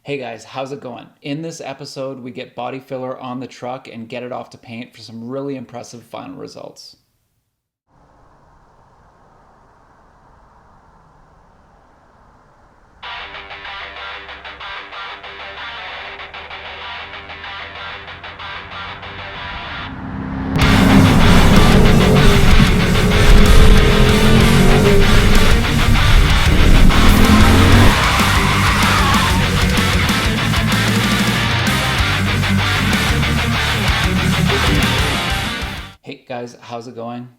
Hey guys, how's it going? In this episode, we get body filler on the truck and get it off to paint for some really impressive final results. Hey guys, how's it going?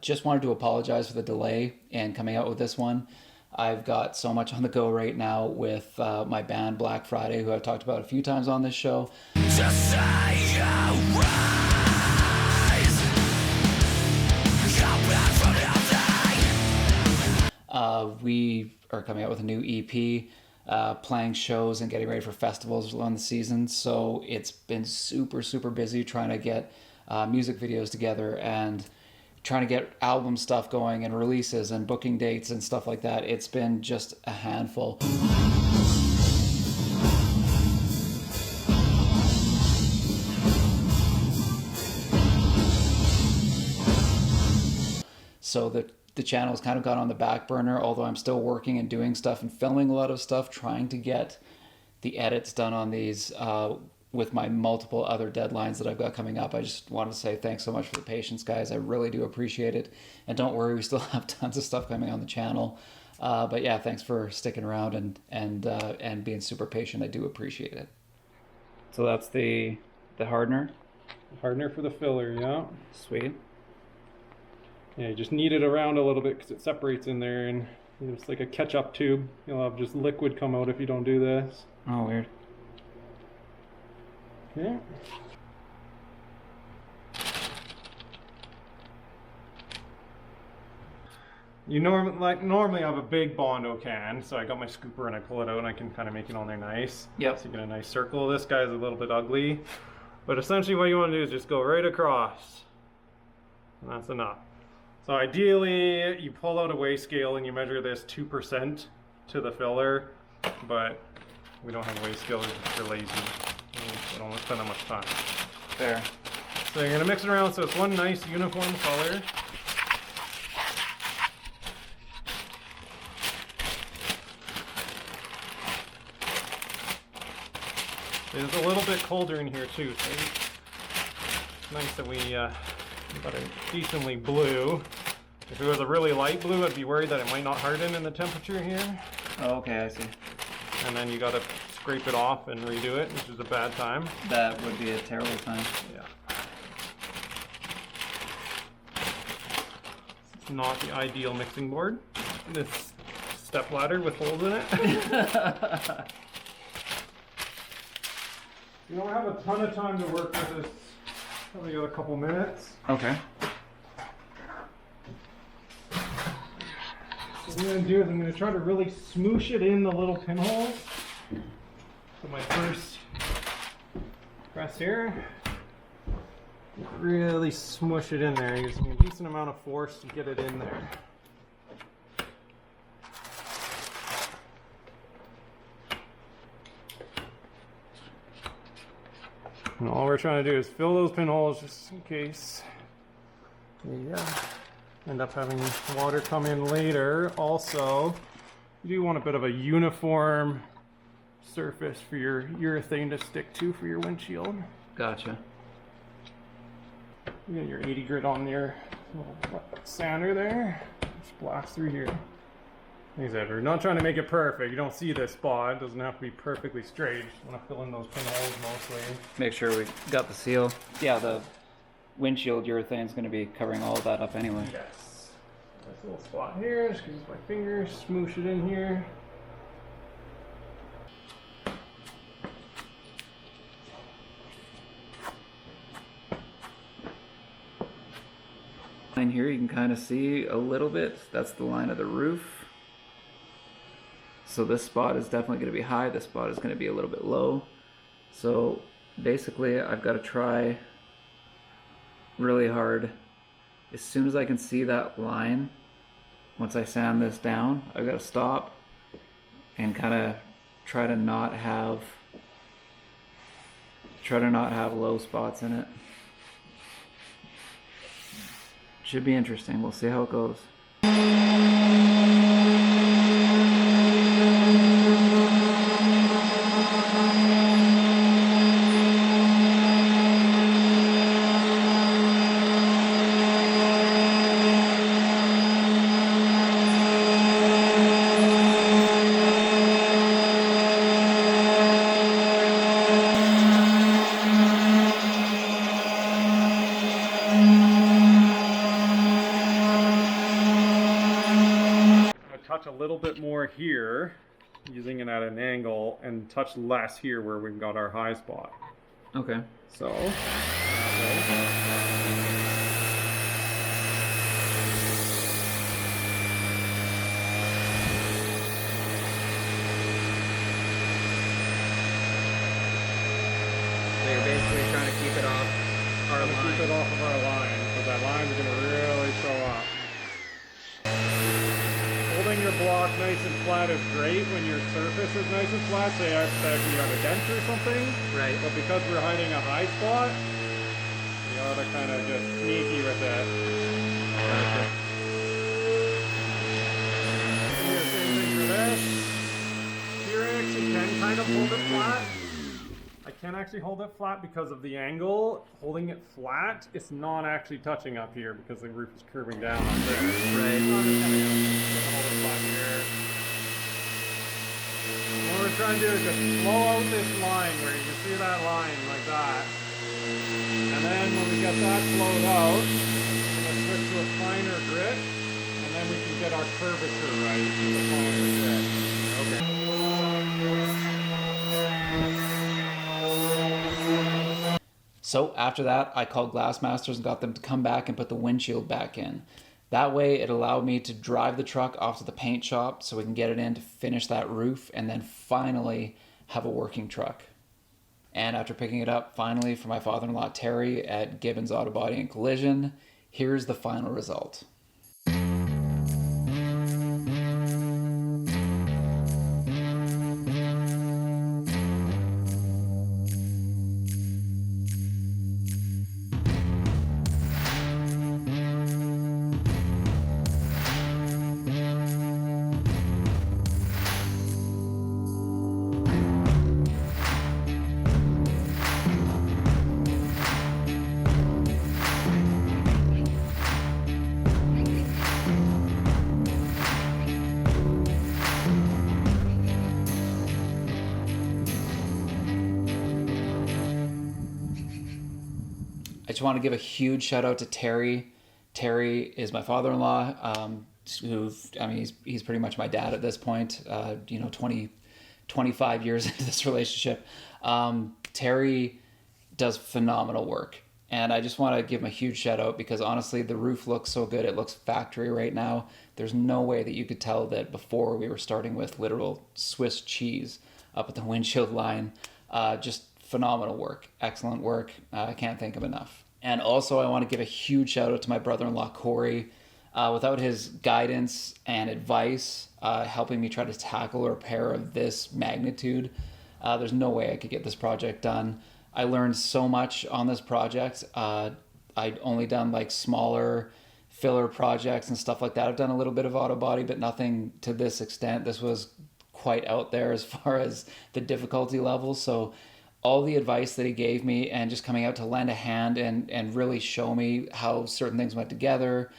Just wanted to apologize for the delay in coming out with this one. I've got so much on the go right now with my band Black Friday, who I've talked about a few times on this show. Just say you rise. Come back from the we are coming out with a new EP, playing shows and getting ready for festivals on the season. So it's been super busy trying to get music videos together and trying to get album stuff going and releases and booking dates and stuff like that. It's been just a handful. So the channel's kind of gone on the back burner, although I'm still working and doing stuff and filming a lot of stuff, trying to get the edits done on these with my multiple other deadlines that I've got coming up. I just want to say thanks so much for the patience, guys. I really do appreciate it. And don't worry, we still have tons of stuff coming on the channel. But yeah, thanks for sticking around and being super patient. I do appreciate it. So that's the hardener. Hardener for the filler, yeah. Sweet. Yeah, you just knead it around a little bit because it separates in there, and it's like a ketchup tube. You'll have just liquid come out if you don't do this. Oh, weird. Okay. You normally have a big Bondo can, so I got my scooper and I pull it out and I can kind of make it on there nice. Yep. So you get a nice circle. This guy's a little bit ugly, but essentially what you want to do is just go right across, and that's enough. So ideally, you pull out a weigh scale and you measure this 2% to the filler, but we don't have a weigh scale because we're lazy. We don't spend that much time. Fair. So you're gonna mix it around so it's one nice uniform color. It's a little bit colder in here too, so it's nice that we got a decently blue. If it was a really light blue, I'd be worried that it might not harden in the temperature here. Oh, okay, I see. And then you gotta scrape it off and redo it, which is a bad time. That would be a terrible time. Yeah. It's not the ideal mixing board. This step ladder with holes in it. You don't have a ton of time to work with this. Probably got a couple minutes. Okay. What I'm going to do is I'm going to try to really smoosh it in the little pinholes. So my first press here, really smush it in there, using a decent amount of force to get it in there. And all we're trying to do is fill those pinholes just in case we end up having water come in later. Also, you do want a bit of a uniform surface for your urethane to stick to for your windshield. Gotcha. You got your 80 grit on your little sander there. Just blast through here. Like I said, we're not trying to make it perfect. You don't see this spot. It doesn't have to be perfectly straight. Just want to fill in those pinholes mostly. Make sure we got the seal. Yeah, the windshield urethane is going to be covering all of that up anyway. Yes. Nice little spot here. Just use my fingers, smoosh it in here. Line here you can kind of see a little bit. That's the line of the roof. So this spot is definitely going to be high. This spot is going to be a little bit low. So basically I've got to try really hard. As soon as I can see that line, once I sand this down, I've got to stop and kind of try to not have low spots in it. Should be interesting. We'll see how it goes. Touch a little bit more here, using it at an angle, and touch less here where we've got our high spot. Okay. So, So you're basically trying to keep it off our line. keep it off of our line, because that line is going to really show up. Holding your block nice and flat is great when your surface is nice and flat, say if you have a dent or something. Right. But because we're hiding a high spot, you gotta kind of just sneaky with it. Gotcha. Do the same thing for this. Here I actually can kind of hold it flat. I can actually hold it flat because of the angle. Holding it flat, it's not actually touching up here because the roof is curving down up there. Right. So I'm just gonna hold it flat here. What we're trying to do is just blow out this line where you can see that line like that. And then when we get that flowed out, we're gonna switch to a finer grit, and then we can get our curvature right with the finer grit. Okay. So after that, I called Glassmasters and got them to come back and put the windshield back in. That way it allowed me to drive the truck off to the paint shop so we can get it in to finish that roof and then finally have a working truck. And after picking it up finally from my father-in-law Terry at Gibbons Auto Body and Collision, here's the final result. I just want to give a huge shout out to Terry. Terry is my father-in-law, he's pretty much my dad at this point, 25 years into this relationship. Terry does phenomenal work. And I just want to give him a huge shout out because honestly, the roof looks so good. It looks factory right now. There's no way that you could tell that before we were starting with literal Swiss cheese up at the windshield line. Just phenomenal work, excellent work. I can't thank him enough. And also I want to give a huge shout out to my brother-in-law, Corey. Without his guidance and advice, helping me try to tackle a repair of this magnitude, there's no way I could get this project done. I learned so much on this project. I'd only done like smaller filler projects and stuff like that. I've done a little bit of auto body, but nothing to this extent. This was quite out there as far as the difficulty level. So all the advice that he gave me and just coming out to lend a hand and really show me how certain things went together,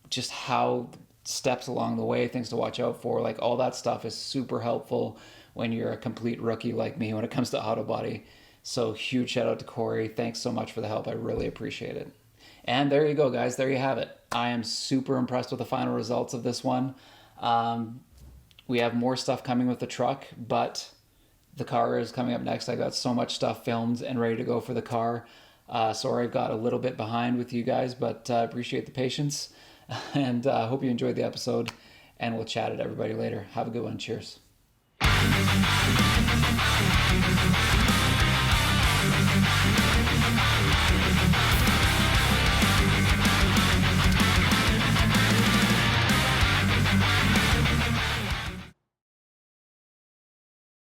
just how steps along the way, things to watch out for, like all that stuff is super helpful when you're a complete rookie like me when it comes to auto body. So huge shout out to Corey. Thanks so much for the help. I really appreciate it. And there you go, guys. There you have it. I am super impressed with the final results of this one. We have more stuff coming with the truck, but the car is coming up next. I got so much stuff filmed and ready to go for the car. Sorry I've got a little bit behind with you guys, but appreciate the patience. And hope you enjoyed the episode. And we'll chat at everybody later. Have a good one. Cheers.